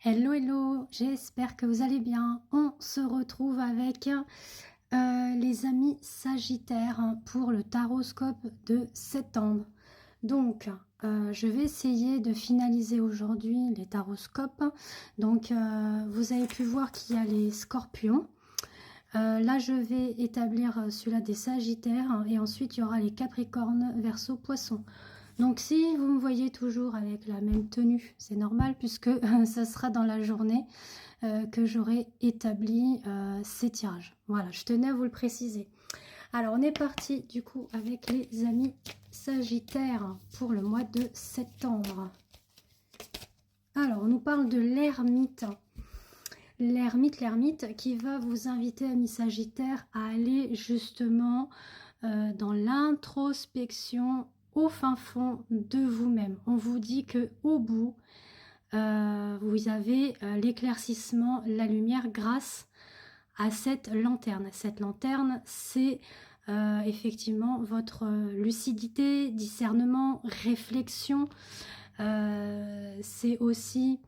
Hello, hello, j'espère que vous allez bien. On se retrouve avec les amis Sagittaires pour le taroscope de septembre. Donc, je vais essayer de finaliser aujourd'hui les taroscopes. Donc, vous avez pu voir qu'il y a les Scorpions. Là, je vais établir celui-là des Sagittaires et ensuite, il y aura les Capricornes, Verseau, Poissons. Donc si vous me voyez toujours avec la même tenue, c'est normal puisque ça sera dans la journée que j'aurai établi ces tirages. Voilà, je tenais à vous le préciser. Alors on est parti du coup avec les amis Sagittaires pour le mois de septembre. Alors on nous parle de l'ermite. L'ermite qui va vous inviter, amis Sagittaires, à aller justement dans l'introspection au fin fond de vous-même. On vous dit que au bout, vous avez l'éclaircissement, la lumière grâce à cette lanterne. Cette lanterne, c'est effectivement votre lucidité, discernement, réflexion. C'est aussi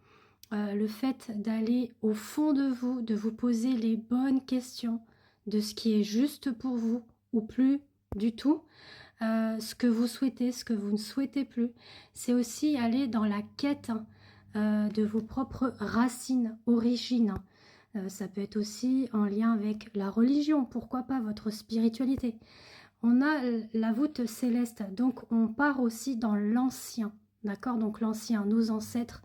le fait d'aller au fond de vous, de vous poser les bonnes questions de ce qui est juste pour vous ou plus du tout. Ce que vous souhaitez, ce que vous ne souhaitez plus. C'est aussi aller dans la quête de vos propres racines, origines. Ça peut être aussi en lien avec la religion, pourquoi pas votre spiritualité. On a la voûte céleste, donc on part aussi dans l'ancien, d'accord? Donc l'ancien, nos ancêtres,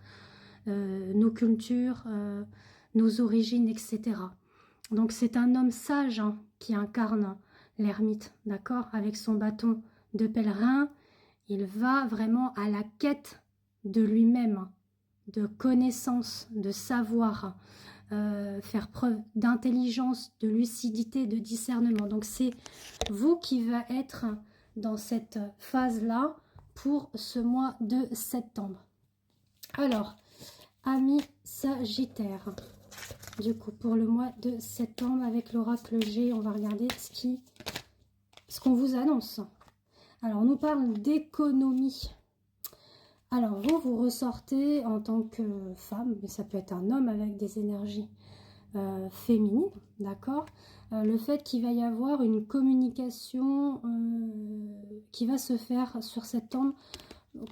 nos cultures, nos origines, etc. Donc c'est un homme sage hein, qui incarne l'ermite, d'accord? Avec son bâton de pèlerin, il va vraiment à la quête de lui-même, de connaissance, de savoir, faire preuve d'intelligence, de lucidité, de discernement. Donc c'est vous qui va être dans cette phase-là pour ce mois de septembre. Alors, amis Sagittaires, du coup, pour le mois de septembre, avec l'oracle G, on va regarder ce qu'on vous annonce. Alors, on nous parle d'économie. Alors, vous ressortez en tant que femme, mais ça peut être un homme avec des énergies féminines, d'accord? Le fait qu'il va y avoir une communication qui va se faire sur septembre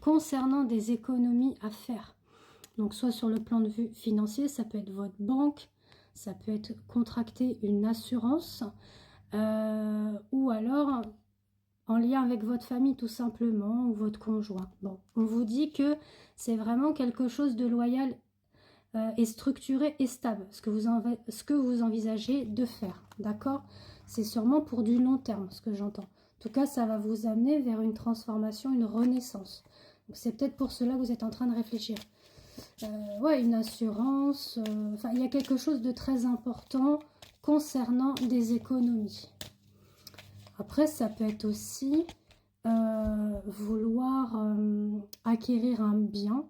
concernant des économies à faire. Donc, soit sur le plan de vue financier, ça peut être votre banque, ça peut être contracter une assurance, ou alors en lien avec votre famille tout simplement, ou votre conjoint. Bon, on vous dit que c'est vraiment quelque chose de loyal et structuré et stable, ce que vous envisagez de faire, d'accord? C'est sûrement pour du long terme, ce que j'entends. En tout cas, ça va vous amener vers une transformation, une renaissance. Donc, c'est peut-être pour cela que vous êtes en train de réfléchir. Ouais, une assurance, enfin, il y a quelque chose de très important concernant des économies. Après, ça peut être aussi vouloir acquérir un bien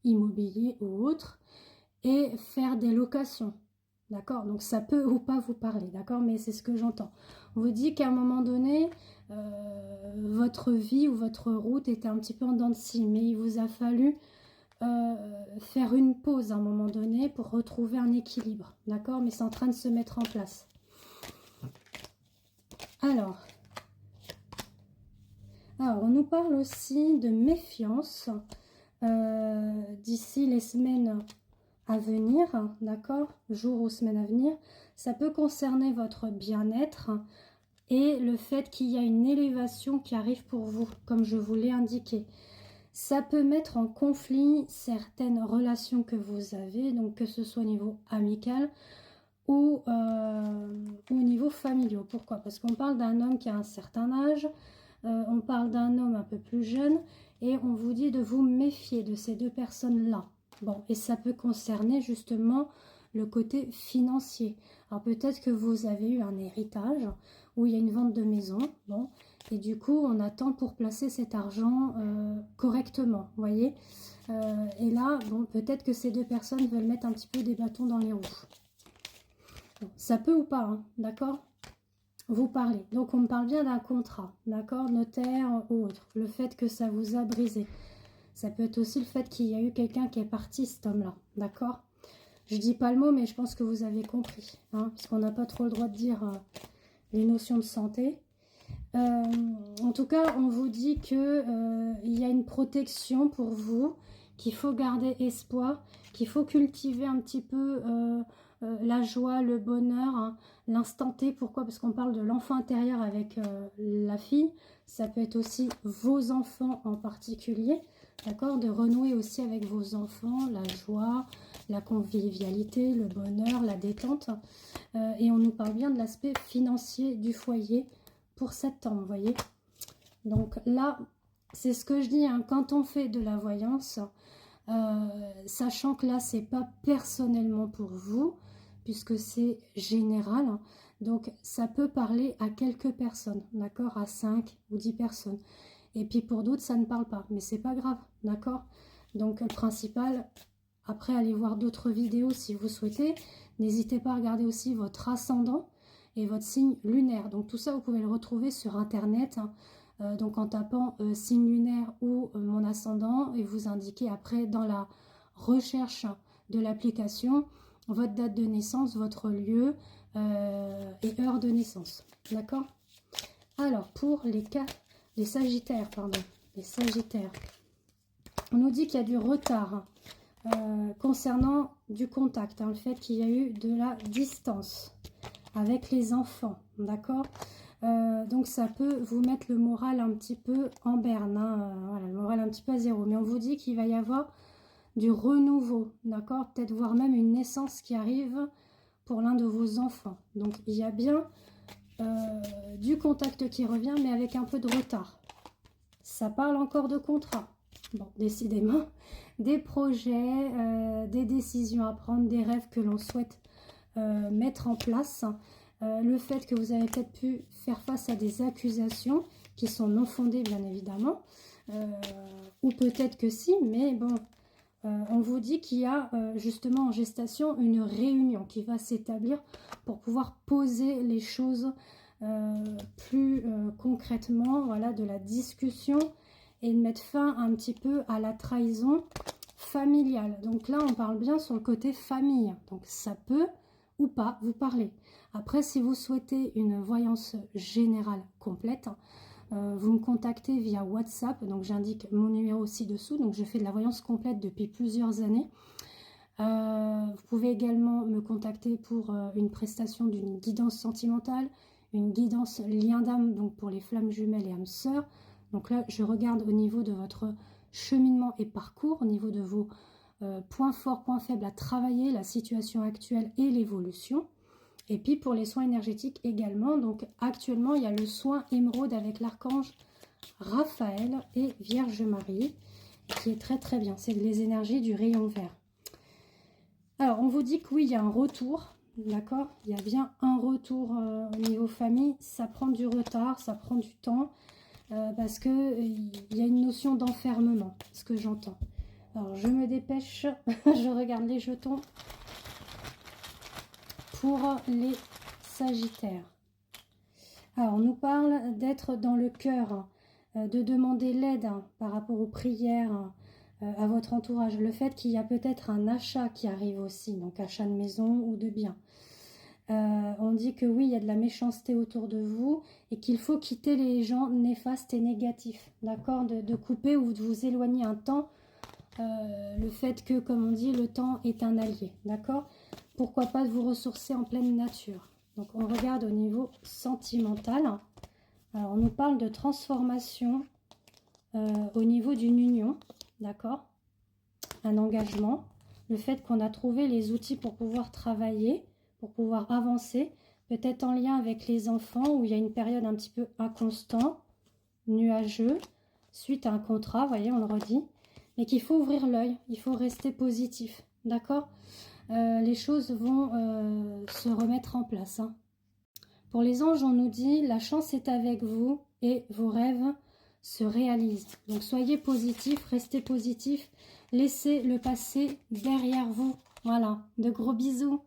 immobilier ou autre et faire des locations. D'accord? Donc ça peut ou pas vous parler, d'accord? Mais c'est ce que j'entends. On vous dit qu'à un moment donné, votre vie ou votre route était un petit peu en dents de scie, mais il vous a fallu faire une pause à un moment donné pour retrouver un équilibre, d'accord? Mais c'est en train de se mettre en place. Alors, on nous parle aussi de méfiance d'ici les semaines à venir, d'accord? Jours ou semaines à venir. Ça peut concerner votre bien-être et le fait qu'il y a une élévation qui arrive pour vous, comme je vous l'ai indiqué. Ça peut mettre en conflit certaines relations que vous avez, donc que ce soit au niveau amical ou au niveau familial. Pourquoi? Parce qu'on parle d'un homme qui a un certain âge, on parle d'un homme un peu plus jeune, et on vous dit de vous méfier de ces deux personnes-là. Bon, et ça peut concerner justement le côté financier. Alors peut-être que vous avez eu un héritage, où il y a une vente de maison, bon, et du coup on attend pour placer cet argent correctement, vous voyez. Et là, bon, peut-être que ces deux personnes veulent mettre un petit peu des bâtons dans les roues. Bon, ça peut ou pas, hein, d'accord? Vous parlez. Donc, on me parle bien d'un contrat, d'accord? Notaire ou autre. Le fait que ça vous a brisé. Ça peut être aussi le fait qu'il y a eu quelqu'un qui est parti, cet homme-là, d'accord? Je dis pas le mot, mais je pense que vous avez compris, hein, parce qu'on n'a pas trop le droit de dire les notions de santé. En tout cas, on vous dit que il y a une protection pour vous, qu'il faut garder espoir, qu'il faut cultiver un petit peu la joie, le bonheur, hein, l'instant T. Pourquoi? Parce qu'on parle de l'enfant intérieur avec la fille. Ça peut être aussi vos enfants en particulier, d'accord? De renouer aussi avec vos enfants, la joie, la convivialité, le bonheur, la détente. Et on nous parle bien de l'aspect financier du foyer pour septembre, vous voyez. Donc là, c'est ce que je dis, hein, quand on fait de la voyance, sachant que là, c'est pas personnellement pour vous, puisque c'est général, hein, donc ça peut parler à quelques personnes, d'accord, à 5 ou 10 personnes. Et puis pour d'autres, ça ne parle pas, mais c'est pas grave, d'accord. Donc le principal, après, allez voir d'autres vidéos si vous souhaitez. N'hésitez pas à regarder aussi votre ascendant et votre signe lunaire. Donc tout ça, vous pouvez le retrouver sur Internet, hein, donc en tapant signe lunaire ou mon ascendant, et vous indiquez après dans la recherche de l'application votre date de naissance, votre lieu et heure de naissance. D'accord? Alors, pour les Sagittaires, les Sagittaires, on nous dit qu'il y a du retard concernant du contact, hein, le fait qu'il y a eu de la distance avec les enfants, d'accord. Donc ça peut vous mettre le moral un petit peu en berne, hein, voilà, le moral un petit peu à zéro, mais on vous dit qu'il va y avoir du renouveau, d'accord, peut-être voire même une naissance qui arrive pour l'un de vos enfants. Donc il y a bien du contact qui revient, mais avec un peu de retard. Ça parle encore de contrat. Bon, décidément, des projets, des décisions à prendre, des rêves que l'on souhaite mettre en place. Le fait que vous avez peut-être pu faire face à des accusations qui sont non fondées, bien évidemment. Ou peut-être que si, mais bon, on vous dit qu'il y a justement en gestation une réunion qui va s'établir pour pouvoir poser les choses plus concrètement, voilà, de la discussion et de mettre fin un petit peu à la trahison familiale. Donc là, on parle bien sur le côté famille. Donc ça peut ou pas vous parler. Après, si vous souhaitez une voyance générale complète, vous me contactez via WhatsApp. Donc j'indique mon numéro ci-dessous. Donc je fais de la voyance complète depuis plusieurs années. Vous pouvez également me contacter pour une prestation d'une guidance sentimentale, une guidance lien d'âme, donc pour les flammes jumelles et âmes sœurs. Donc là, je regarde au niveau de votre cheminement et parcours, au niveau de vos points forts, points faibles à travailler, la situation actuelle et l'évolution. Et puis pour les soins énergétiques également. Donc actuellement, il y a le soin émeraude avec l'archange Raphaël et Vierge Marie, qui est très très bien. C'est les énergies du rayon vert. Alors, on vous dit que oui, il y a un retour. D'accord, il y a bien un retour au niveau famille. Ça prend du retard, ça prend du temps. Parce qu'il y a une notion d'enfermement, ce que j'entends. Alors, je me dépêche, je regarde les jetons pour les Sagittaires. Alors, on nous parle d'être dans le cœur, de demander l'aide par rapport aux prières à votre entourage. Le fait qu'il y a peut-être un achat qui arrive aussi, donc achat de maison ou de biens. On dit que oui, il y a de la méchanceté autour de vous et qu'il faut quitter les gens néfastes et négatifs, d'accord, de couper ou de vous éloigner un temps. Le fait que, comme on dit, le temps est un allié, d'accord. Pourquoi pas de vous ressourcer en pleine nature. Donc on regarde au niveau sentimental. Alors on nous parle de transformation au niveau d'une union, d'accord, un engagement, le fait qu'on a trouvé les outils pour pouvoir travailler, pour pouvoir avancer, peut-être en lien avec les enfants où il y a une période un petit peu inconstant, nuageux, suite à un contrat, vous voyez, on le redit, mais qu'il faut ouvrir l'œil, il faut rester positif, d'accord. Les choses vont se remettre en place, hein. Pour les anges, on nous dit, la chance est avec vous et vos rêves se réalisent. Donc soyez positifs, restez positifs, laissez le passé derrière vous. Voilà, de gros bisous.